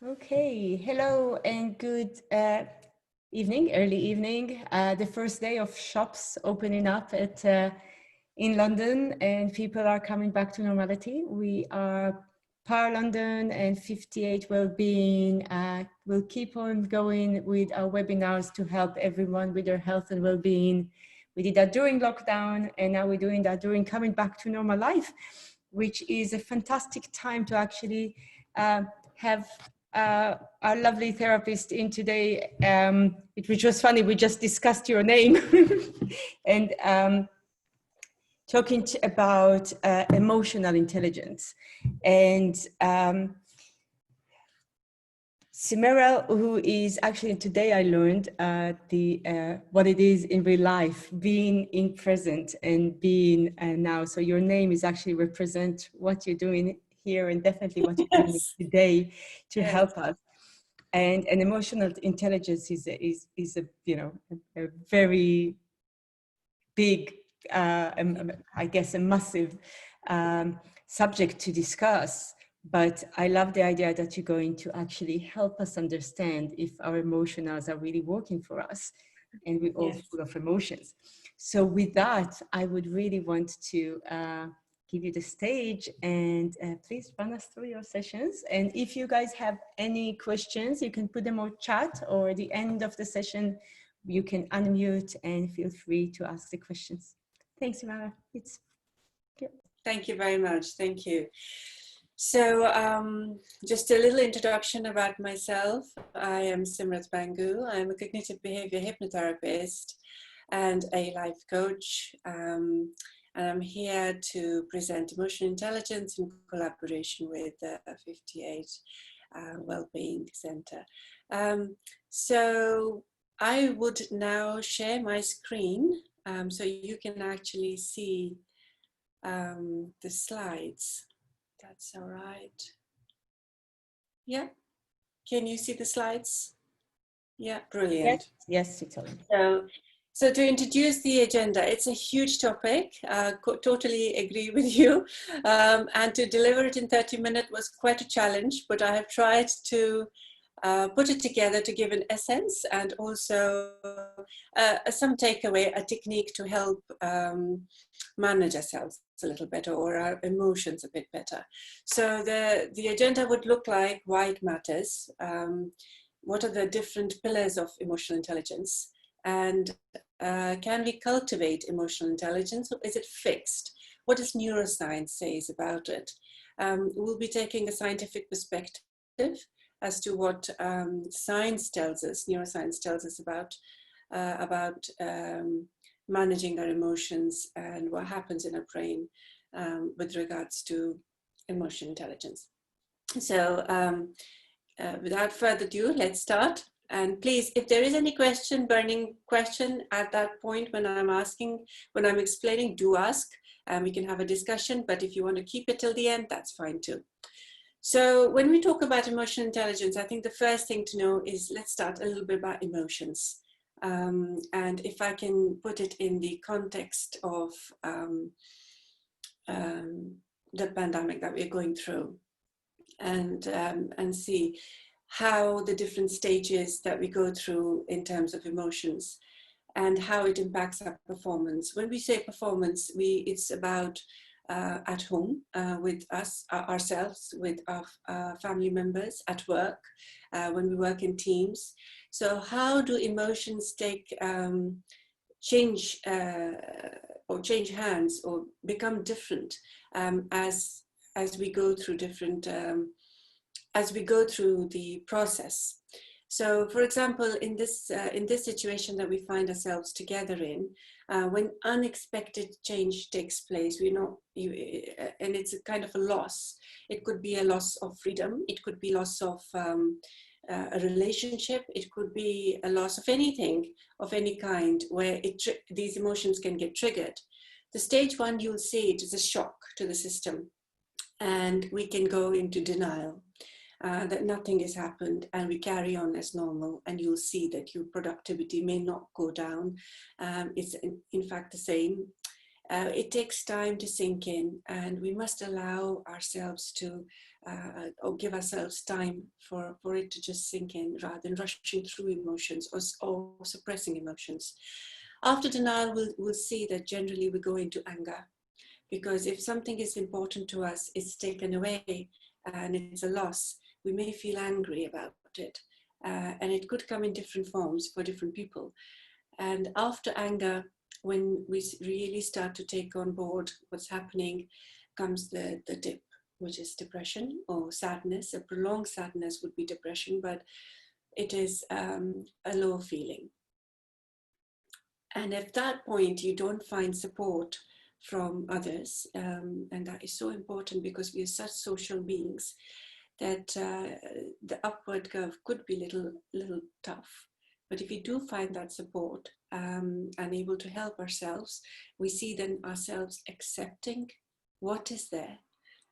Okay, hello and good evening, early evening. The first day of shops opening up in London, and people are coming back to normality. We are Power London and 58 Wellbeing. We'll keep on going with our webinars to help everyone with their health and well-being. We did that during lockdown, and now we're doing that during coming back to normal life, which is a fantastic time to actually have our lovely therapist in today, which was funny. We just discussed your name and talking about emotional intelligence. And Simera, who is actually today, I learned what it is in real life, being in present and being now. So your name is actually represent what you're doing here and definitely what you're doing today to help us. And emotional intelligence is a a very big, I guess, a massive subject to discuss. But I love the idea that you're going to actually help us understand if our emotionals are really working for us, and we're all full of emotions. So with that, I would really want to give you the stage, and please run us through your sessions. And if you guys have any questions, you can put them on chat, or at the end of the session, you can unmute and feel free to ask the questions. Thanks, Mara. Thank you very much. Thank you. So just a little introduction about myself. I am Simrat Bangu. I'm a cognitive behavior hypnotherapist and a life coach. And I'm here to present emotional intelligence in collaboration with 58 Wellbeing Center. So I would now share my screen so you can actually see the slides. That's all right. Yeah. Can you see the slides? Yeah, brilliant. Yes, it's all. So to introduce the agenda, it's a huge topic. Totally agree with you. And to deliver it in 30 minutes was quite a challenge, but I have tried to put it together to give an essence and also some takeaway, a technique to help manage ourselves a little better or our emotions a bit better. So the agenda would look like why it matters, what are the different pillars of emotional intelligence, and can we cultivate emotional intelligence, or is it fixed? What does neuroscience says about it? We'll be taking a scientific perspective as to what science tells us, neuroscience tells us about managing our emotions and what happens in our brain with regards to emotional intelligence. So without further ado, let's start. And please, if there is any burning question at that point when I'm explaining, do ask, and we can have a discussion. But if you want to keep it till the end, that's fine too. So when we talk about emotional intelligence, I think the first thing to know is, let's start a little bit about emotions. And if I can put it in the context of the pandemic that we're going through, and see how the different stages that we go through in terms of emotions and how it impacts our performance. When we say performance, it's about at home with us, ourselves, with our family members, at work, when we work in teams. So how do emotions change hands or become different as we go through the process? So, for example, in this situation that we find ourselves together in, when unexpected change takes place, and it's a kind of a loss. It could be a loss of freedom. It could be loss of a relationship. It could be a loss of anything, of any kind, where these emotions can get triggered. The stage one, you'll see it is a shock to the system, and we can go into denial. That nothing has happened, and we carry on as normal, and you'll see that your productivity may not go down. It's in fact the same. It takes time to sink in, and we must allow ourselves to or give ourselves time for it to just sink in rather than rushing through emotions or suppressing emotions. After denial, we'll see that generally we go into anger, because if something is important to us, it's taken away and it's a loss, we may feel angry about it. And it could come in different forms for different people. And after anger, when we really start to take on board what's happening, comes the dip, which is depression or sadness. A prolonged sadness would be depression, but it is a low feeling. And at that point, you don't find support from others. And that is so important, because we are such social beings that the upward curve could be little tough. But if we do find that support and able to help ourselves, we see then ourselves accepting what is there,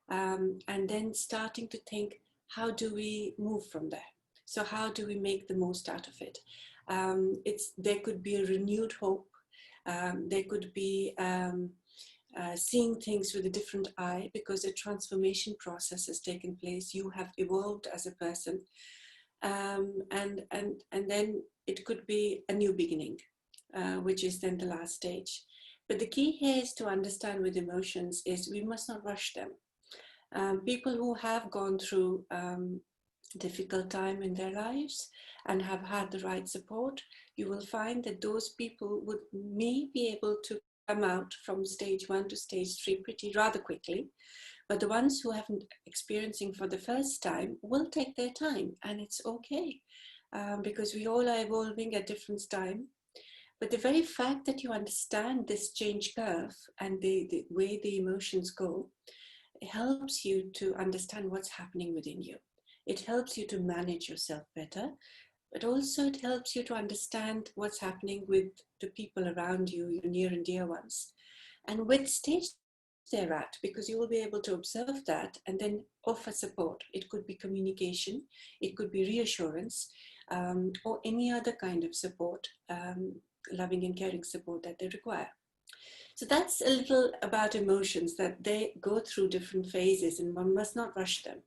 and then starting to think, how do we move from there? So how do we make the most out of it? There could be a renewed hope. There could be seeing things with a different eye, because a transformation process has taken place. You have evolved as a person, and then it could be a new beginning, which is then the last stage. But the key here is to understand with emotions is we must not rush them. People who have gone through difficult time in their lives and have had the right support, you will find that those people may be able to come out from stage 1 to stage 3 rather quickly. But the ones who haven't experiencing for the first time will take their time, and it's okay, because we all are evolving at different time. But the very fact that you understand this change curve and the way the emotions go, it helps you to understand what's happening within you. It helps you to manage yourself better, but also it helps you to understand what's happening with the people around you, your near and dear ones, and which stage they're at, because you will be able to observe that and then offer support. It could be communication, it could be reassurance, or any other kind of support, loving and caring support that they require. So that's a little about emotions, that they go through different phases and one must not rush them.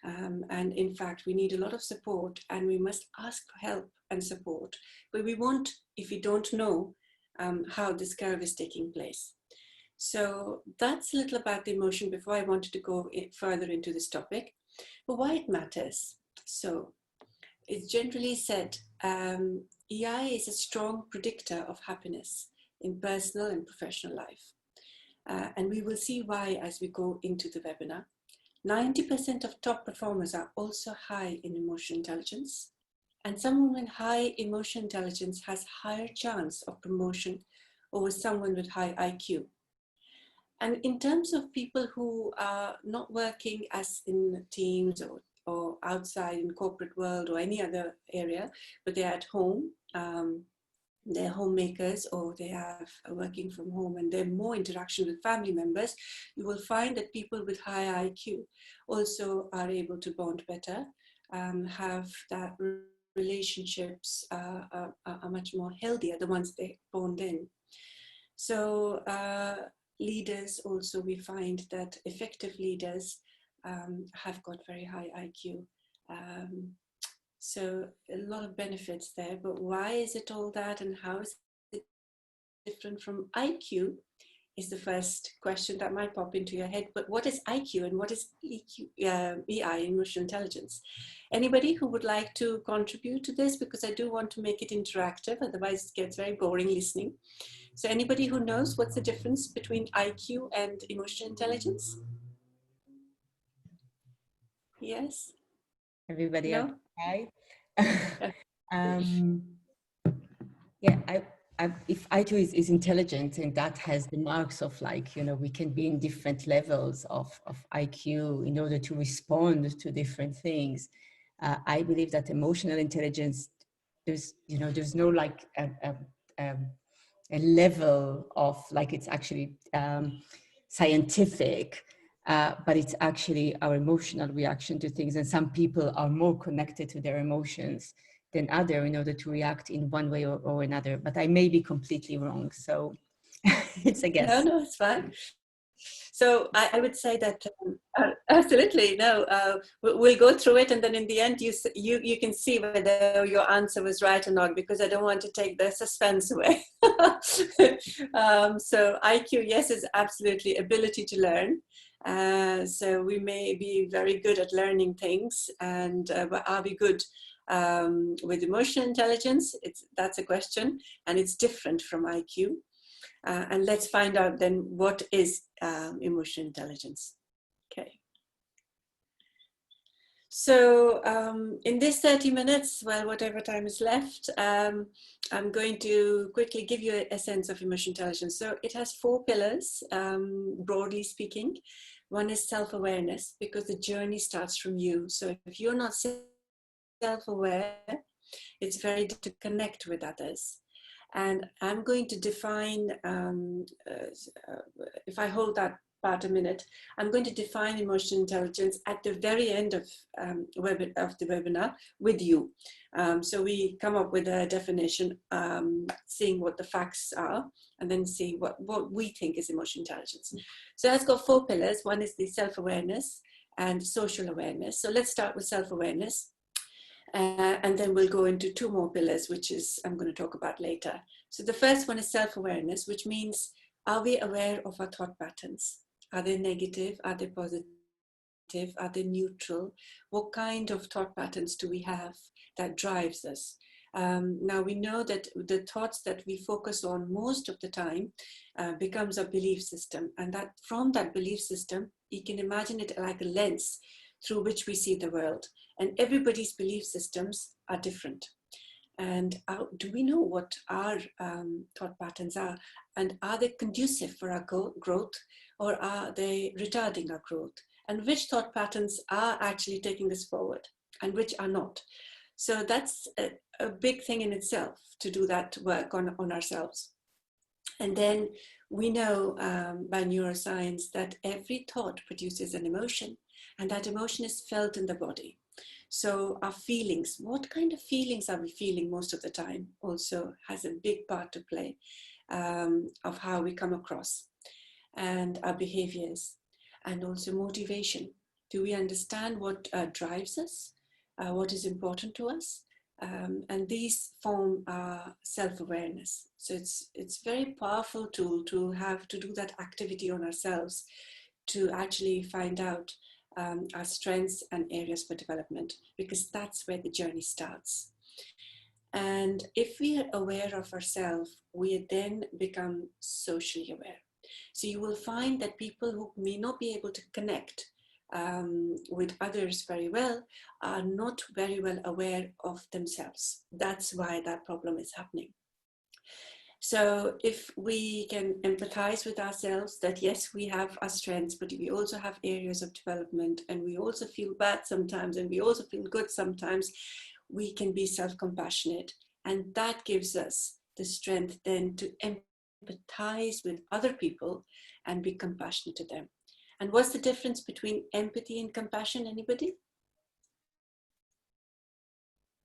And in fact, we need a lot of support, and we must ask for help and support. But we won't if we don't know how this curve is taking place. So that's a little about the emotion before I wanted to go further into this topic. But why it matters. So it's generally said EI is a strong predictor of happiness in personal and professional life. And we will see why as we go into the webinar. 90% of top performers are also high in emotional intelligence. And someone with high emotional intelligence has higher chance of promotion over someone with high IQ. And in terms of people who are not working as in teams or outside in corporate world or any other area, but they're at home, they're homemakers, or they have working from home and they're more interaction with family members, you will find that people with high IQ also are able to bond better, have that relationships are much more healthier, the ones they bond in. So leaders also, we find that effective leaders have got very high IQ. So a lot of benefits there, but why is it all that and how is it different from IQ is the first question that might pop into your head. But what is IQ and what is EI, emotional intelligence? Anybody who would like to contribute to this? Because I do want to make it interactive, otherwise it gets very boring listening. So anybody who knows what's the difference between IQ and emotional intelligence? Yes? Everybody No? okay? Yeah, if IQ is intelligent, and that has the marks of, like, you know, we can be in different levels of IQ in order to respond to different things. I believe that emotional intelligence, there's no like a level of, like, it's actually scientific, but it's actually our emotional reaction to things. And some people are more connected to their emotions than other in order to react in one way or another. But I may be completely wrong. So it's a guess. No, it's fine. So I would say that absolutely no. We'll go through it, and then in the end, you can see whether your answer was right or not, because I don't want to take the suspense away. So IQ, yes, is absolutely ability to learn. So we may be very good at learning things, and but are we good with emotional intelligence? That's a question, and it's different from IQ. And let's find out then what is emotional intelligence. Okay. So in this 30 minutes, well, whatever time is left, I'm going to quickly give you a sense of emotional intelligence. So it has 4 pillars, broadly speaking. One is self-awareness, because the journey starts from you. So if you're not self-aware, it's very difficult to connect with others. And I'm going to define, if I hold that part a minute, I'm going to define emotional intelligence at the very end of the webinar with you. So we come up with a definition, seeing what the facts are, and then see what we think is emotional intelligence. So that's got 4 pillars. One is the self-awareness and social awareness. So let's start with self-awareness. And then we'll go into 2 more pillars, which is I'm going to talk about later. So the first one is self-awareness, which means, are we aware of our thought patterns? Are they negative? Are they positive? Are they neutral? What kind of thought patterns do we have that drives us? Now we know that the thoughts that we focus on most of the time becomes a belief system, and that from that belief system, you can imagine it like a lens through which we see the world. And everybody's belief systems are different. And do we know what our thought patterns are? And are they conducive for our growth, or are they retarding our growth? And which thought patterns are actually taking us forward and which are not? So that's a big thing in itself, to do that work on ourselves. And then we know by neuroscience that every thought produces an emotion, and that emotion is felt in the body. So our feelings, what kind of feelings are we feeling most of the time, also has a big part to play of how we come across, and our behaviors, and also motivation. Do we understand what drives us, what is important to us? And these form self-awareness. So it's very powerful tool to have to do that activity on ourselves, to actually find out our strengths and areas for development, because that's where the journey starts. And if we are aware of ourselves, we then become socially aware. So you will find that people who may not be able to connect with others very well are not very well aware of themselves. That's why that problem is happening. So if we can empathize with ourselves, that yes, we have our strengths, but we also have areas of development, and we also feel bad sometimes, and we also feel good sometimes, we can be self-compassionate. And that gives us the strength then to empathize with other people and be compassionate to them. And what's the difference between empathy and compassion? Anybody?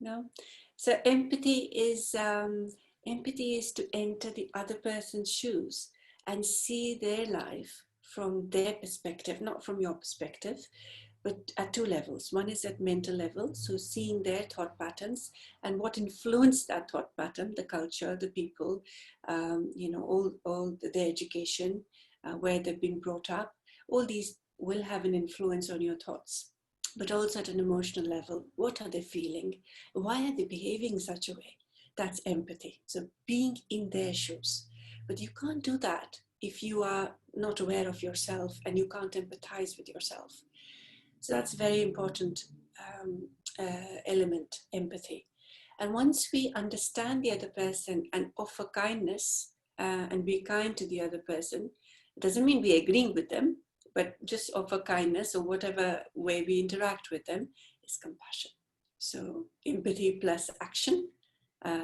No? So empathy is to enter the other person's shoes and see their life from their perspective, not from your perspective, but at 2 levels. One is at mental level, so seeing their thought patterns and what influenced that thought pattern, the culture, the people, all their education, where they've been brought up. All these will have an influence on your thoughts. But also at an emotional level, what are they feeling? Why are they behaving in such a way? That's empathy. So being in their shoes. But you can't do that if you are not aware of yourself and you can't empathize with yourself. So that's a very important element, empathy. And once we understand the other person and offer kindness and be kind to the other person, it doesn't mean we agreeing with them, but just offer kindness, or whatever way we interact with them is compassion. So empathy plus action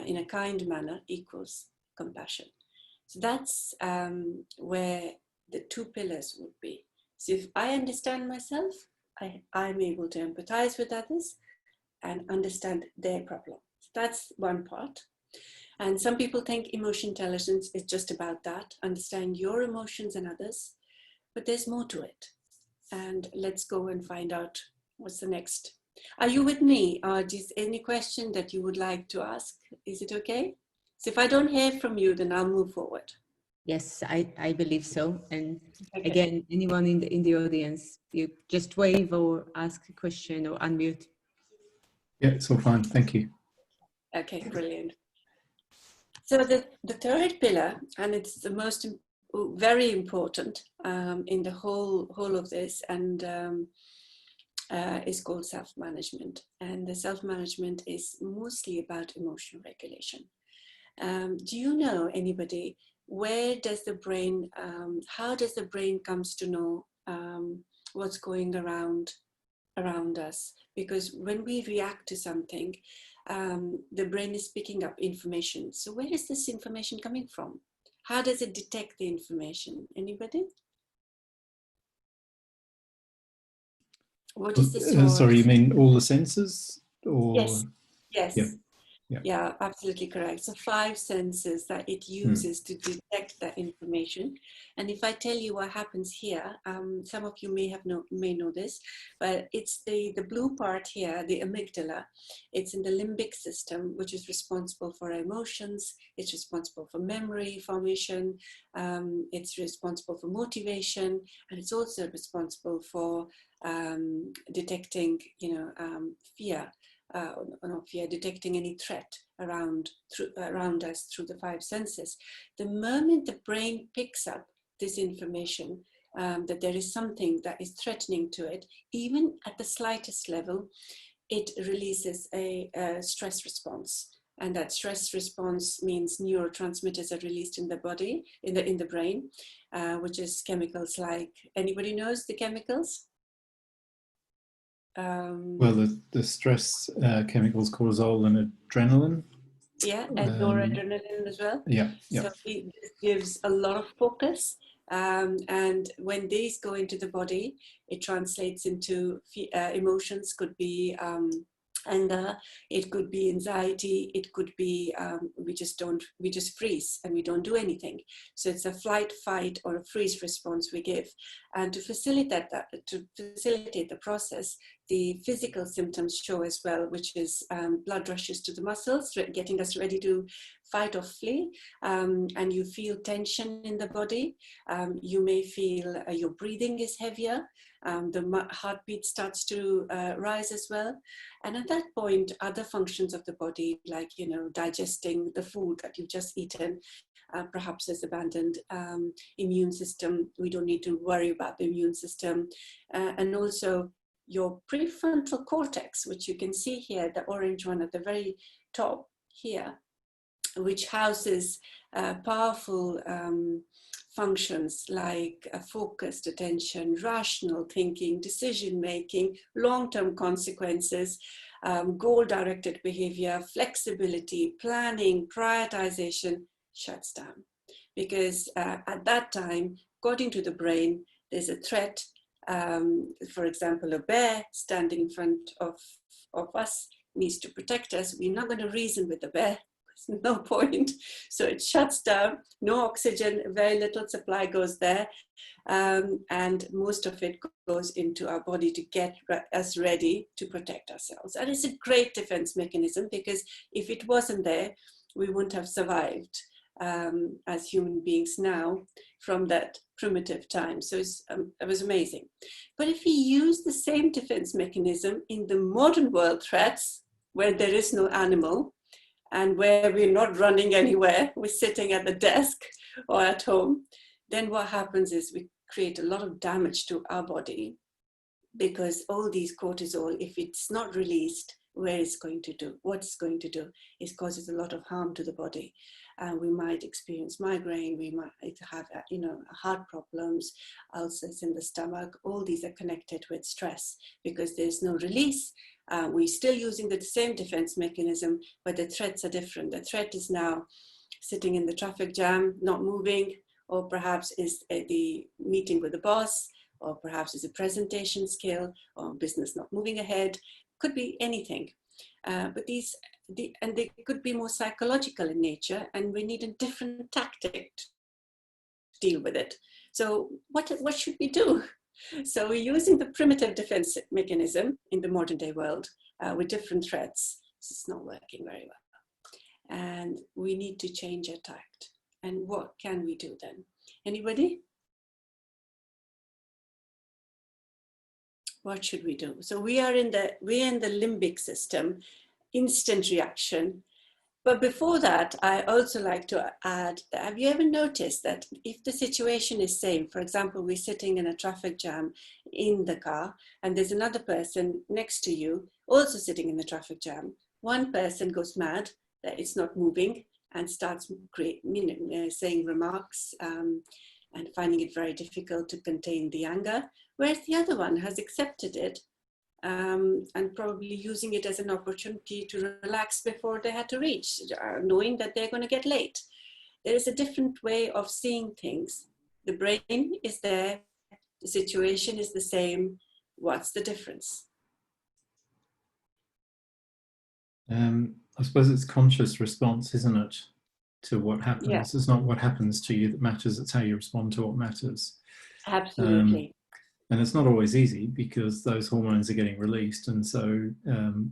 in a kind manner equals compassion. So that's where the 2 pillars would be. So if I understand myself, I'm able to empathize with others and understand their problem. So that's one part. And some people think emotional intelligence is just about that, understand your emotions and others. but there's more to it. And let's go and find out what's the next. Are you with me? Is any question that you would like to ask? Is it okay? So if I don't hear from you, then I'll move forward. Yes, I believe so. And Okay. again, anyone in the audience, you just wave or ask a question or unmute. Yeah, it's all fine. Thank you. Okay, brilliant. So the third pillar, and it's the most very important in the whole of this, and is called self-management. And the self-management is mostly about emotional regulation. Do you know anybody? Where does the brain? How does the brain comes to know what's going around us? Because when we react to something, the brain is picking up information. So where is this information coming from? How does it detect the information? Anybody? What is the source? Sorry, you mean all the senses? Or... Yes. Yes. Yeah. Yeah, absolutely correct. So 5 senses that it uses to detect that information. And if I tell you what happens here, some of you may know this, but it's the blue part here, the amygdala. It's in the limbic system, which is responsible for emotions. It's responsible for memory formation. It's responsible for motivation, and it's also responsible for detecting, fear. Not fear, detecting any threat around us through the 5 senses. The moment the brain picks up this information, that there is something that is threatening to it, even at the slightest level, it releases a stress response. And that stress response means neurotransmitters are released in the body, in the brain, which is chemicals like, anybody knows the chemicals? Well, the stress chemicals, cortisol and adrenaline. Yeah, and noradrenaline as well. Yeah. So it gives a lot of focus. And when these go into the body, it translates into emotions. Could be anger, it could be anxiety, it could be we just freeze and we don't do anything. So it's a flight, fight, or a freeze response we give. And to facilitate the process, the physical symptoms show as well, which is blood rushes to the muscles, getting us ready to fight or flee, and you feel tension in the body. You may feel your breathing is heavier, the heartbeat starts to rise as well. And at that point, other functions of the body, like digesting the food that you've just eaten, perhaps is abandoned. Immune system, we don't need to worry about the immune system. And also your prefrontal cortex, which you can see here, the orange one at the very top here, which houses powerful functions like focused attention, rational thinking, decision-making, long-term consequences, goal-directed behavior, flexibility, planning, prioritization, shuts down. Because at that time, according to the brain, there's a threat. For example, a bear standing in front of us needs to protect us. We're not going to reason with the bear. There's no point. So it shuts down, no oxygen, very little supply goes there. And most of it goes into our body to get us ready to protect ourselves. And it's a great defense mechanism, because if it wasn't there, we wouldn't have survived as human beings now from that primitive time. So it was amazing. But if we use the same defense mechanism in the modern world threats, where there is no animal, and where we're not running anywhere, we're sitting at the desk or at home, then what happens is we create a lot of damage to our body, because all these cortisol, if it's not released, what it's going to do is causes a lot of harm to the body. We might experience migraine, we might have heart problems, ulcers in the stomach. All these are connected with stress, because there's no release. We're still using the same defense mechanism, but the threats are different. The threat is now sitting in the traffic jam, not moving, or perhaps is the meeting with the boss, or perhaps is a presentation skill, or business not moving ahead. Could be anything. But they could be more psychological in nature, and we need a different tactic deal with it. So what should we do? So we're using the primitive defense mechanism in the modern day world with different threats. It's not working very well. And we need to change our tact. And what can we do then? Anybody? What should we do? So we're in the limbic system, instant reaction. But before that, I also like to add, have you ever noticed that if the situation is same, for example, we're sitting in a traffic jam in the car and there's another person next to you also sitting in the traffic jam, one person goes mad that it's not moving and starts saying remarks and finding it very difficult to contain the anger, whereas the other one has accepted it and probably using it as an opportunity to relax before they had to reach, knowing that they're going to get late. There is a different way of seeing things. The brain is there, the situation is the same. What's the difference? I suppose it's conscious response, isn't it, to what happens? Yeah. It's not what happens to you that matters, it's how you respond to what matters. Absolutely. And it's not always easy because those hormones are getting released, and so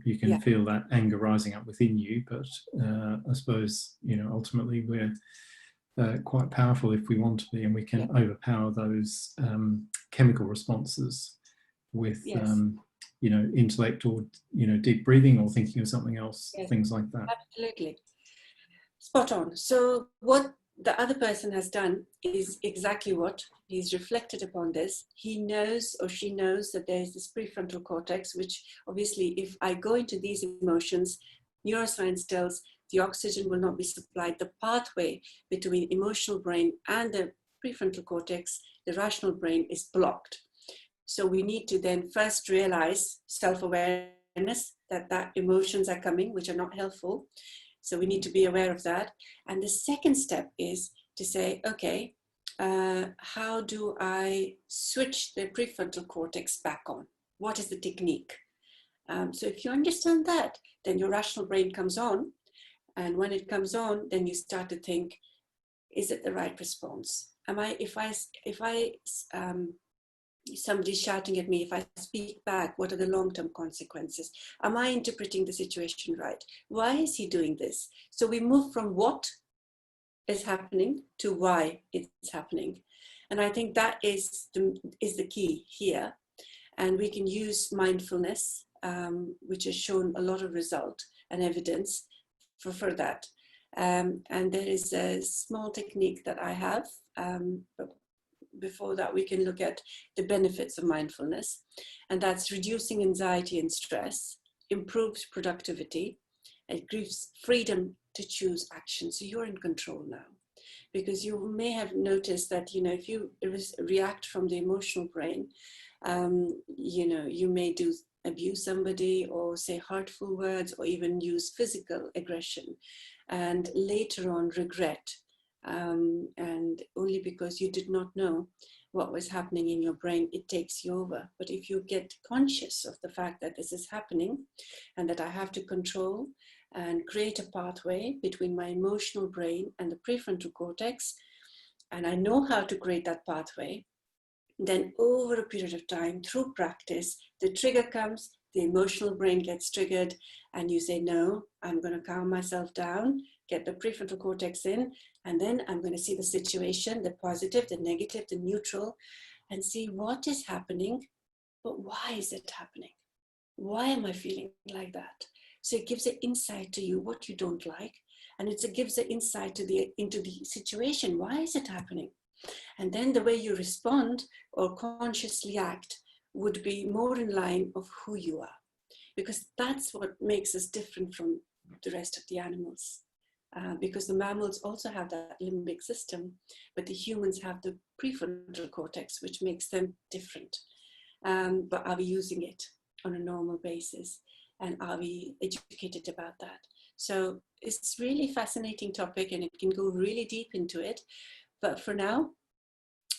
you can feel that anger rising up within you. But I suppose, ultimately we're quite powerful if we want to be, and we can overpower those chemical responses with, intellect or, deep breathing or thinking of something else, things like that. Absolutely. Spot on. So what the other person has done is exactly what he's reflected upon this. He knows or she knows that there is this prefrontal cortex, which obviously if I go into these emotions, neuroscience tells the oxygen will not be supplied. The pathway between emotional brain and the prefrontal cortex, the rational brain, is blocked. So we need to then first realize self-awareness that emotions are coming, which are not helpful. So we need to be aware of that. And the second step is to say, okay, how do I switch the prefrontal cortex back on? What is the technique? So if you understand that, then your rational brain comes on. And when it comes on, then you start to think, is it the right response? Somebody's shouting at me, if I speak back, what are the long-term consequences? Am I interpreting the situation right? Why is he doing this? So we move from what is happening to why it's happening. And I think that is the key here. And we can use mindfulness, which has shown a lot of result and evidence for that. And there is a small technique that I have, but before that we can look at the benefits of mindfulness, and that's reducing anxiety and stress, improves productivity, it gives freedom to choose action. So you're in control now, because you may have noticed that, if you react from the emotional brain, you may abuse somebody or say hurtful words or even use physical aggression and later on regret. And only because you did not know what was happening in your brain, it takes you over. But if you get conscious of the fact that this is happening and that I have to control and create a pathway between my emotional brain and the prefrontal cortex, and I know how to create that pathway, then over a period of time, through practice, the trigger comes, the emotional brain gets triggered, and you say, no, I'm going to calm myself down, get the prefrontal cortex in, and then I'm going to see the situation, the positive, the negative, the neutral, and see what is happening, but why is it happening? Why am I feeling like that? So it gives an insight to you what you don't like, and it gives an insight into the situation. Why is it happening? And then the way you respond or consciously act would be more in line of who you are, because that's what makes us different from the rest of the animals. Because the mammals also have that limbic system, but the humans have the prefrontal cortex, which makes them different. But are we using it on a normal basis? And are we educated about that? So it's really fascinating topic, and it can go really deep into it. But for now,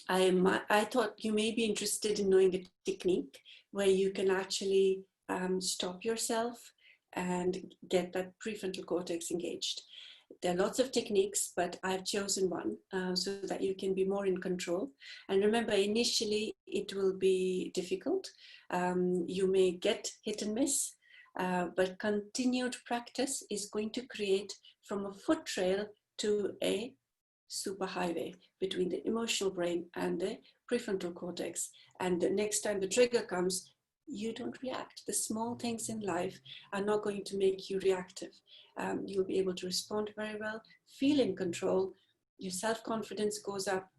I thought you may be interested in knowing a technique where you can actually stop yourself and get that prefrontal cortex engaged. There are lots of techniques, but I've chosen one so that you can be more in control. And remember, initially it will be difficult. You may get hit and miss, but continued practice is going to create from a foot trail to a superhighway between the emotional brain and the prefrontal cortex. And the next time the trigger comes, you don't react. The small things in life are not going to make you reactive. You'll be able to respond very well, feel in control, your self-confidence goes up,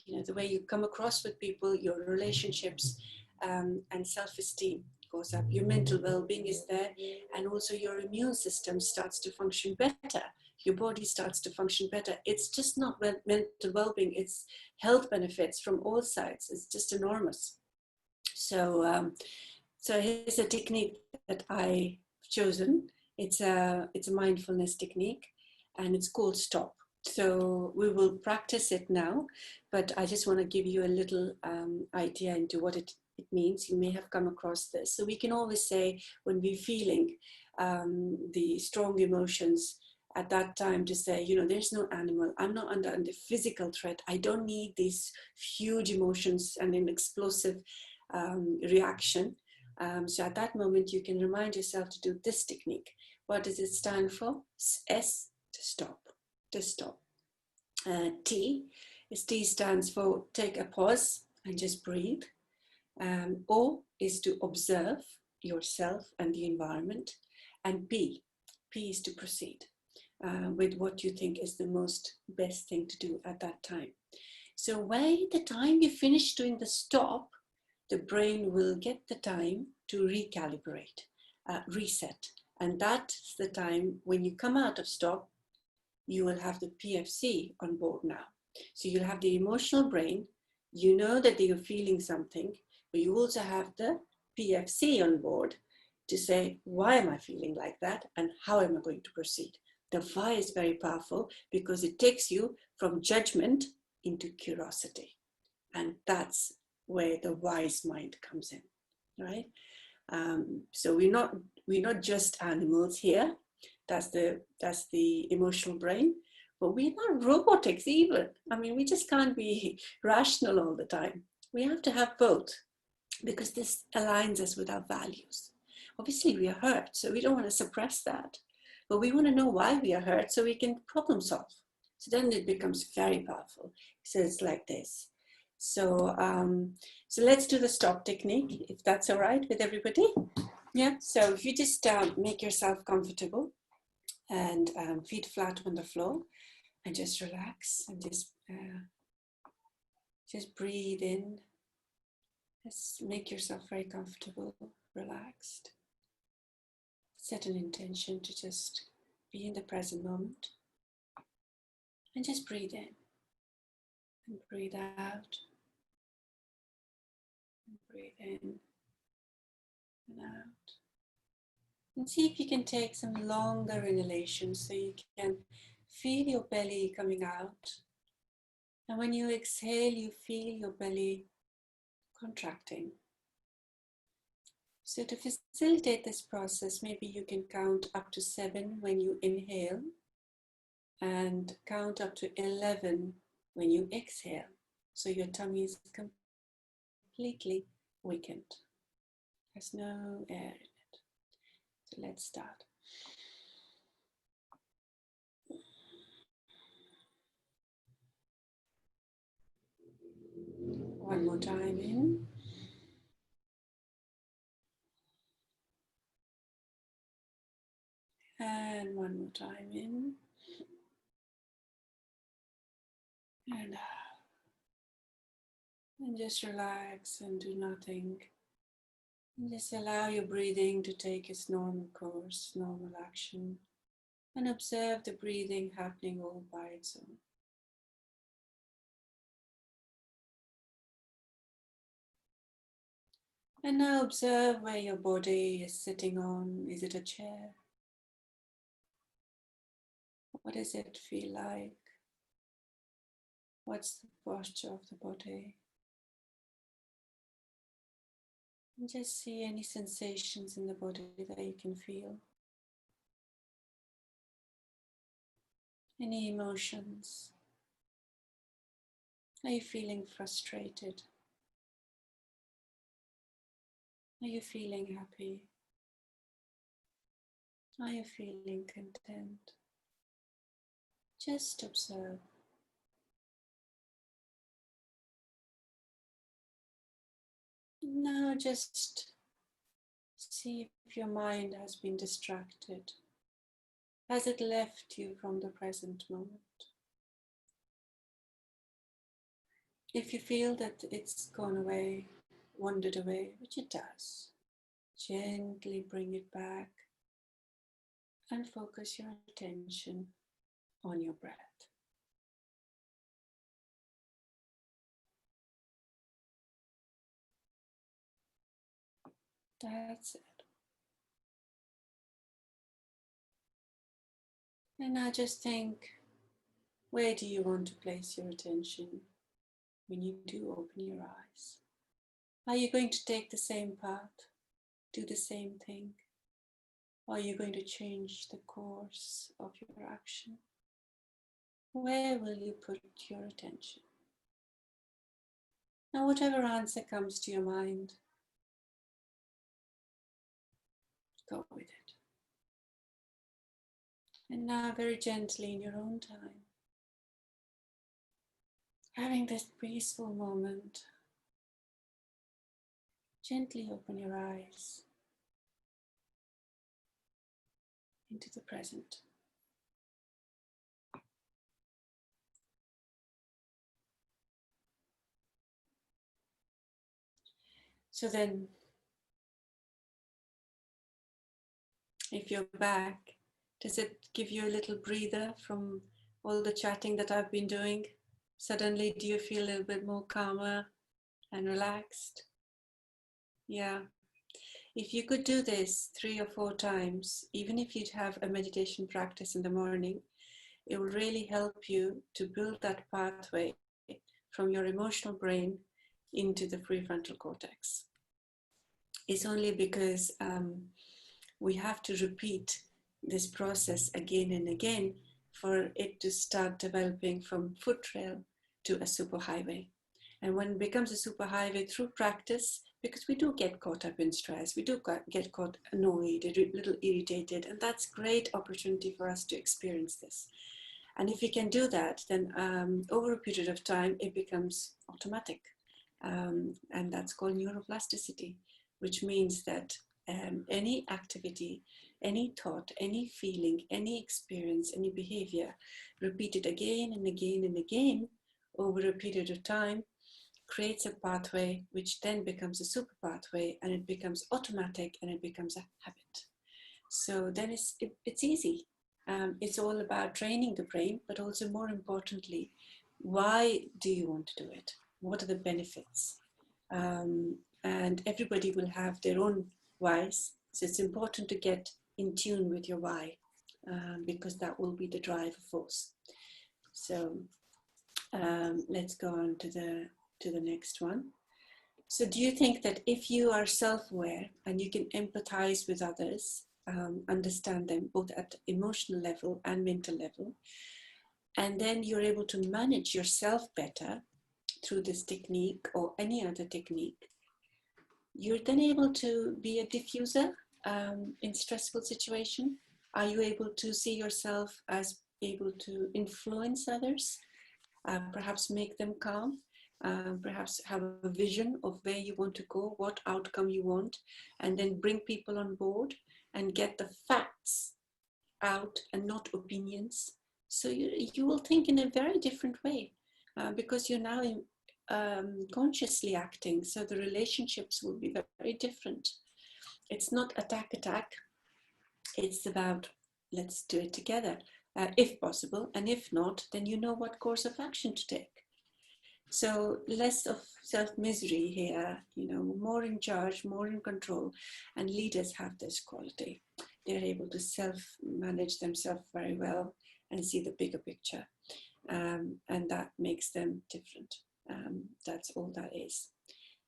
you know, the way you come across with people, your relationships, and self-esteem goes up. Your mental well-being is there, and also your immune system starts to function better. Your body starts to function better. It's just not mental well-being, it's health benefits from all sides. It's just enormous. So here's a technique that I've chosen. It's a mindfulness technique, and it's called stop. So we will practice it now, but I just want to give you a little idea into what it means. You may have come across this. So we can always say when we're feeling the strong emotions at that time, to say, you know, there's no animal. I'm not under physical threat. I don't need these huge emotions and an explosive reaction. So at that moment, you can remind yourself to do this technique. What does it stand for? S, to stop, to stop. T stands for take a pause and just breathe. O is to observe yourself and the environment. And P is to proceed with what you think is the most best thing to do at that time. So by the time you finish doing the stop, the brain will get the time to recalibrate, reset. And that's the time when you come out of stop, you will have the PFC on board now. So you'll have the emotional brain, you know that you're feeling something, but you also have the PFC on board to say, why am I feeling like that? And how am I going to proceed? The why is very powerful because it takes you from judgment into curiosity. And that's where the wise mind comes in, right? So we're not just animals here. That's the emotional brain, but we're not robotics either. I mean, we just can't be rational all the time. We have to have both because this aligns us with our values. Obviously, we are hurt, so we don't want to suppress that, but we want to know why we are hurt so we can problem solve. So then it becomes very powerful. So it's like this. So let's do the stop technique, if that's all right with everybody. Yeah, so if you just make yourself comfortable and feet flat on the floor and just relax and just breathe in. Just make yourself very comfortable, relaxed. Set an intention to just be in the present moment and just breathe in and breathe out. And breathe in and out. And see if you can take some longer inhalations so you can feel your belly coming out. And when you exhale, you feel your belly contracting. So to facilitate this process, maybe you can count up to 7 when you inhale and count up to 11 when you exhale. So your tummy is completely weakened. There's no air in it. So let's start. One more time in. And one more time in. And out. And just relax and do nothing. And just allow your breathing to take its normal course, normal action. And observe the breathing happening all by its own. And now observe where your body is sitting on. Is it a chair? What does it feel like? What's the posture of the body? And just see any sensations in the body that you can feel. Any emotions? Are you feeling frustrated? Are you feeling happy? Are you feeling content? Just observe. Now just see if your mind has been distracted. Has it left you from the present moment? If you feel that it's gone away, wandered away, which it does, gently bring it back and focus your attention on your breath. That's it. And now just think, where do you want to place your attention when you do open your eyes? Are you going to take the same path, do the same thing? Or are you going to change the course of your action? Where will you put your attention? Now, whatever answer comes to your mind, go with it. And now, very gently in your own time, having this peaceful moment, gently open your eyes into the present. So then, if you're back, does it give you a little breather from all the chatting that I've been doing? Suddenly, do you feel a little bit more calmer and relaxed? Yeah. If you could do this 3 or 4 times, even if you'd have a meditation practice in the morning, it will really help you to build that pathway from your emotional brain into the prefrontal cortex. It's only because we have to repeat this process again and again for it to start developing from foot trail to a superhighway. And when it becomes a superhighway through practice, because we do get caught up in stress, we do get caught annoyed, a little irritated, and that's a great opportunity for us to experience this. And if we can do that, then over a period of time, it becomes automatic. And that's called neuroplasticity, which means that any activity, any thought, any feeling, any experience, any behavior, repeated again and again and again over a period of time, creates a pathway which then becomes a super pathway, and it becomes automatic, and it becomes a habit. So then it's easy. It's all about training the brain, but also more importantly, why do you want to do it? What are the benefits? And everybody will have their own whys. So it's important to get in tune with your why, because that will be the driver force. So let's go on to the next one. So do you think that if you are self-aware and you can empathize with others, understand them both at emotional level and mental level, and then you're able to manage yourself better through this technique or any other technique, you're then able to be a diffuser in stressful situation? Are you able to see yourself as able to influence others, perhaps make them calm, perhaps have a vision of where you want to go, what outcome you want, and then bring people on board and get the facts out and not opinions? So you will think in a very different way because you're now consciously acting. So the relationships will be very different. It's not attack. It's about, let's do it together, if possible. And if not, then you know what course of action to take. So less of self-misery here, more in charge, more in control. And leaders have this quality. They're able to self-manage themselves very well and see the bigger picture. And that makes them different. That's all that is.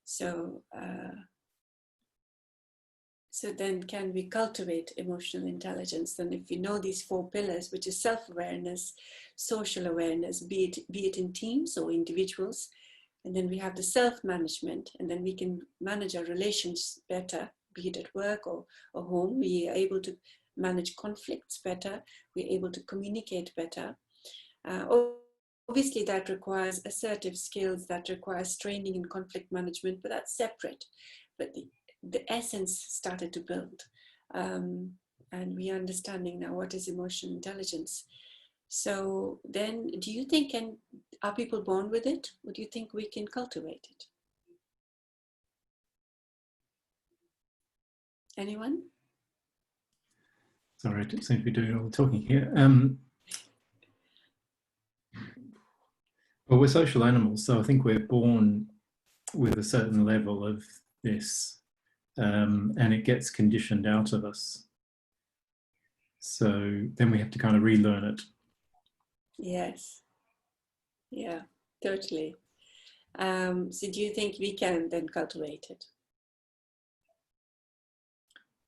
So So then can we cultivate emotional intelligence? Then if we know these 4 pillars, which is self-awareness, social awareness, be it in teams or individuals, and then we have the self-management, and then we can manage our relations better, be it at work or home. We are able to manage conflicts better. We're able to communicate better. Obviously, that requires assertive skills, that requires training in conflict management, but that's separate. But the essence started to build. And we are understanding now what is emotional intelligence. So then, do you think, are people born with it? Or do you think we can cultivate it? Anyone? Sorry, I don't seem to be doing all the talking here. Well, we're social animals, so I think we're born with a certain level of this, and it gets conditioned out of us. So then we have to kind of relearn it. Yes. Yeah, totally. So do you think we can then cultivate it?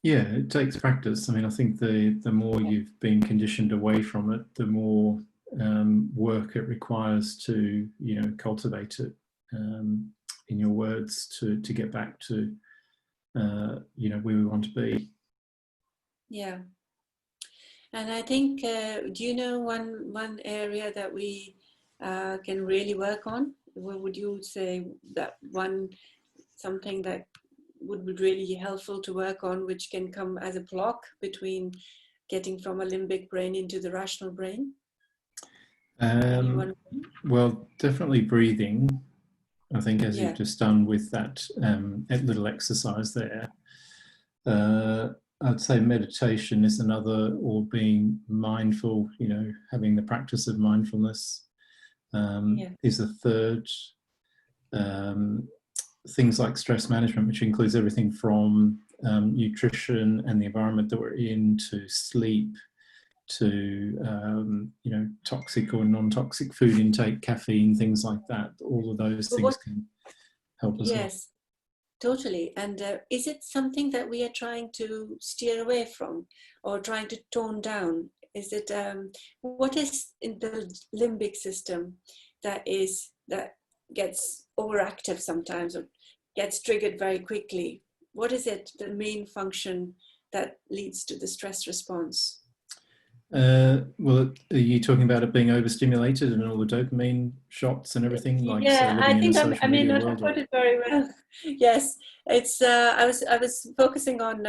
Yeah, it takes practice. I mean, I think the more you've been conditioned away from it, the more work it requires to, cultivate it, in your words, to get back to, where we want to be. Yeah. And I think, do you know one area that we can really work on? What would you say that something that would be really helpful to work on, which can come as a block between getting from a limbic brain into the rational brain? Well, definitely breathing. I think, as Yeah. you've just done with that little exercise there. I'd say meditation is another, or being mindful, having the practice of mindfulness is a third. Things like stress management, which includes everything from nutrition and the environment that we're in, to sleep, to toxic or non-toxic food intake, caffeine, things like that. All of those things can help us. Yes, totally. And is it something that we are trying to steer away from or trying to tone down? Is it what is in the limbic system that gets overactive sometimes or gets triggered very quickly? What is it, the main function that leads to the stress response? Well, are you talking about it being overstimulated and all the dopamine shots and everything? Like, yeah, living in a social media not world? put it very well. Yes, it's. I was focusing on.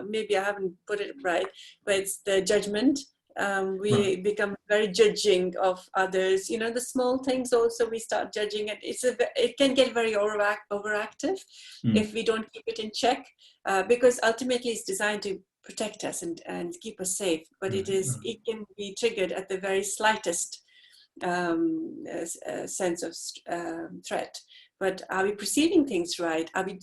Maybe I haven't put it right, but it's the judgment. We become very judging of others. The small things also we start judging, and it can get very overactive if we don't keep it in check, because ultimately it's designed to protect us and keep us safe. But it can be triggered at the very slightest sense of threat. But are we perceiving things right? Are we,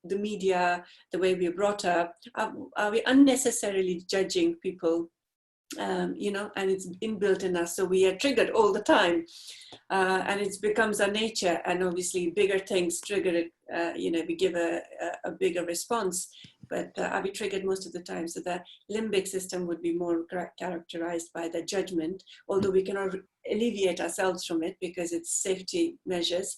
the media, the way we're brought up, are we unnecessarily judging people? And it's inbuilt in us, so we are triggered all the time, and it becomes our nature. And obviously bigger things trigger it, we give a bigger response, but are we triggered most of the time? So the limbic system would be more characterized by the judgment, although we cannot alleviate ourselves from it because it's safety measures,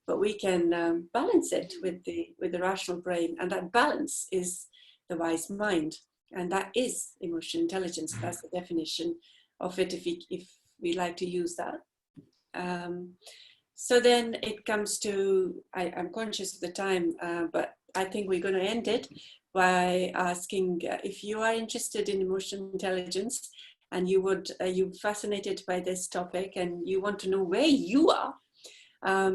but we can balance it with the rational brain, and that balance is the wise mind. And that is emotional intelligence. That's the definition of it, if we like to use that. So then it comes to, I'm conscious of the time, but I think we're going to end it by asking if you are interested in emotional intelligence and you're fascinated by this topic and you want to know where you are,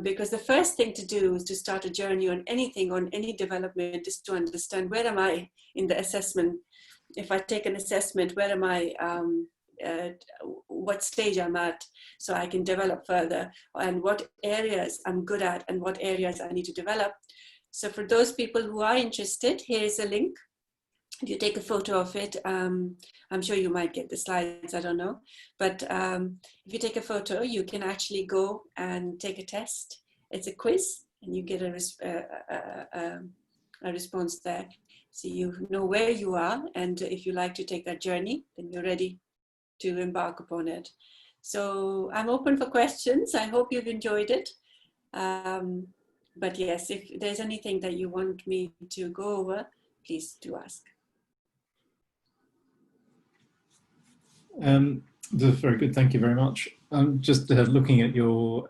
because the first thing to do is to start a journey on anything, on any development, is to understand where am I in the assessment. If I take an assessment, where am I, what stage I'm at, so I can develop further, and what areas I'm good at and what areas I need to develop. So for those people who are interested, here's a link. If you take a photo of it, I'm sure you might get the slides, I don't know. But if you take a photo, you can actually go and take a test. It's a quiz, and you get a response there. So you know where you are, and if you like to take that journey, then you're ready to embark upon it. So I'm open for questions. I hope you've enjoyed it. But yes, if there's anything that you want me to go over, please do ask. Very good, thank you very much. I'm just looking at your,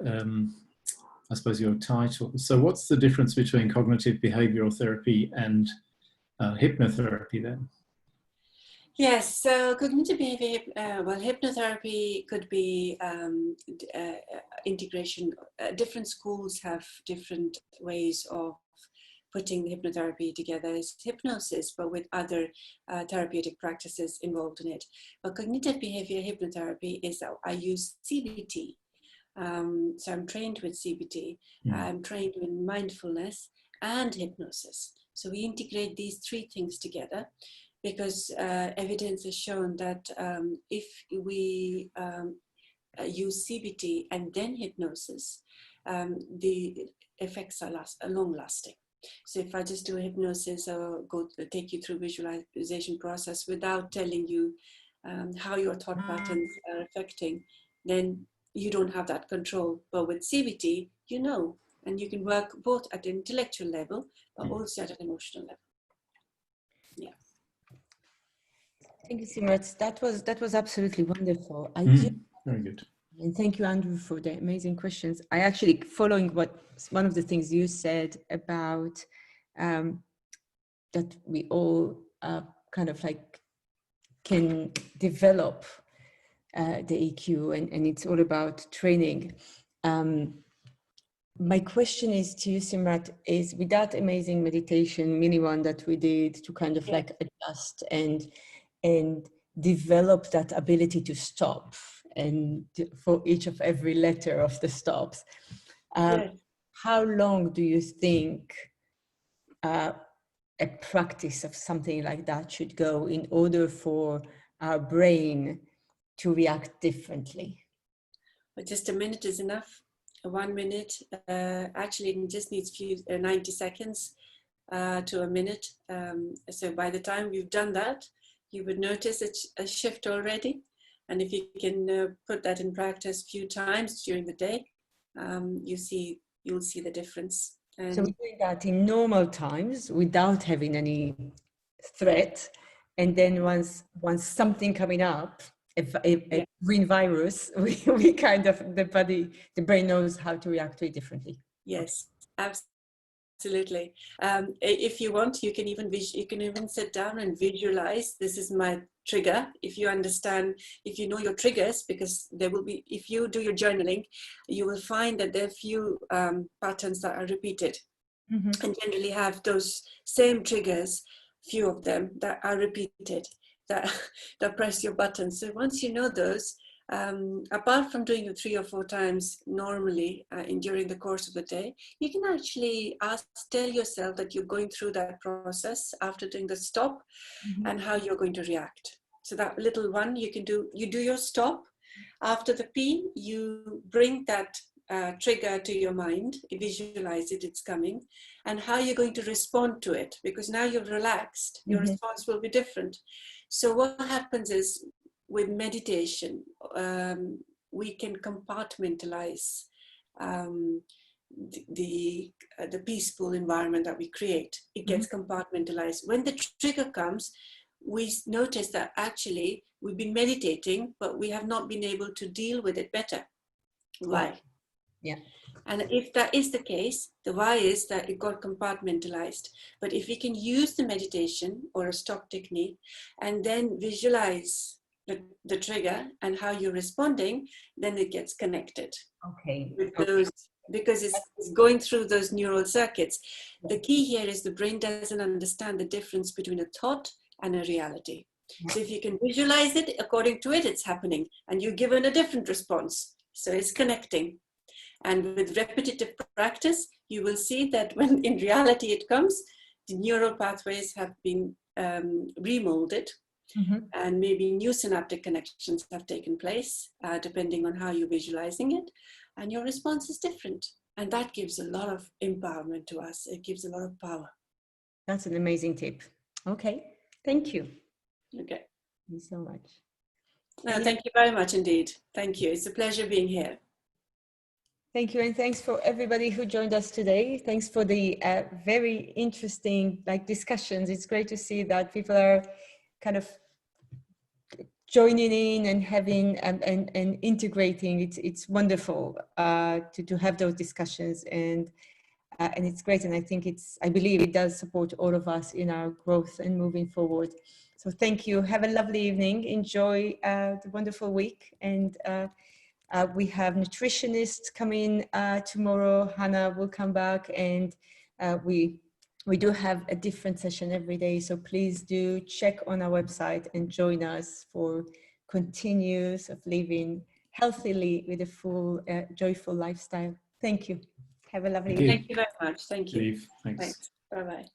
I suppose, your title. So what's the difference between cognitive behavioral therapy and hypnotherapy then? Yes, so cognitive behavior, well, hypnotherapy could be integration. Different schools have different ways of putting the hypnotherapy together. It's hypnosis, but with other therapeutic practices involved in it. But cognitive behavior hypnotherapy is, I use CBT. So I'm trained with CBT. I'm trained in mindfulness and hypnosis. So we integrate these three things together, because evidence has shown that if we use CBT and then hypnosis, the effects are long-lasting. So if I just do a hypnosis or take you through visualization process without telling you how your thought patterns are affecting, then you don't have that control. But with CBT, you know, and you can work both at an intellectual level, but also at an emotional level. Yeah. Thank you, Simrat. That was absolutely wonderful. Very good. And thank you, Andrew, for the amazing questions. I actually, following one of the things you said about that we all kind of like can develop the EQ, and it's all about training. My question is to you, Simrat, is with that amazing meditation, mini one that we did to kind of like adjust and develop that ability to stop, and for each of every letter of the stops, how long do you think a practice of something like that should go in order for our brain to react differently? But just a minute is enough. 1 minute, actually it just needs 90 seconds to a minute. So by the time we've done that, you would notice a shift already. And if you can put that in practice a few times during the day, you'll see the difference. And so we're doing that in normal times without having any threat. And then once something coming up, a green virus, we kind of, the brain knows how to react to it differently. Yes, absolutely. If you want, you can even sit down and visualize. This is my trigger. If you understand, if you know your triggers, because there will be, if you do your journaling, you will find that there are few patterns that are repeated, and generally have those same triggers, few of them that are repeated, that press your buttons. So once you know those, apart from doing it 3 or 4 times normally during the course of the day, you can actually tell yourself that you're going through that process after doing the stop, and how you're going to react. So that little one, you do your stop. After the P, you bring that trigger to your mind, visualize it's coming, and how you're going to respond to it, because now you're relaxed, your response will be different. So what happens is, with meditation, we can compartmentalize the peaceful environment that we create. It gets compartmentalized. When the trigger comes, we notice that actually we've been meditating, but we have not been able to deal with it better. Why? Yeah. And if that is the case, the why is that it got compartmentalized. But if we can use the meditation or a stop technique and then visualize the trigger and how you're responding, then it gets connected. Okay. With those, because it's going through those neural circuits. The key here is the brain doesn't understand the difference between a thought and a reality. So if you can visualize it, according to it, it's happening, and you're given a different response. So it's connecting. And with repetitive practice, you will see that when in reality it comes, the neural pathways have been remolded, and maybe new synaptic connections have taken place, depending on how you're visualizing it, and your response is different. And that gives a lot of empowerment to us. It gives a lot of power. That's an amazing tip. Okay, thank you. Okay. Thank you so much. No, thank you very much indeed. Thank you. It's a pleasure being here. Thank you, and thanks for everybody who joined us today. Thanks for the very interesting discussions. It's great to see that people are kind of joining in and having and integrating. It's wonderful to have those discussions, and it's great. And I believe it does support all of us in our growth and moving forward. So thank you. Have a lovely evening. Enjoy the wonderful week. And we have nutritionists coming tomorrow. Hannah will come back, and we do have a different session every day. So please do check on our website and join us for continuous of living healthily with a full, joyful lifestyle. Thank you. Have a lovely day. Thank you very much. Thank you. Steve, thanks. Bye-bye.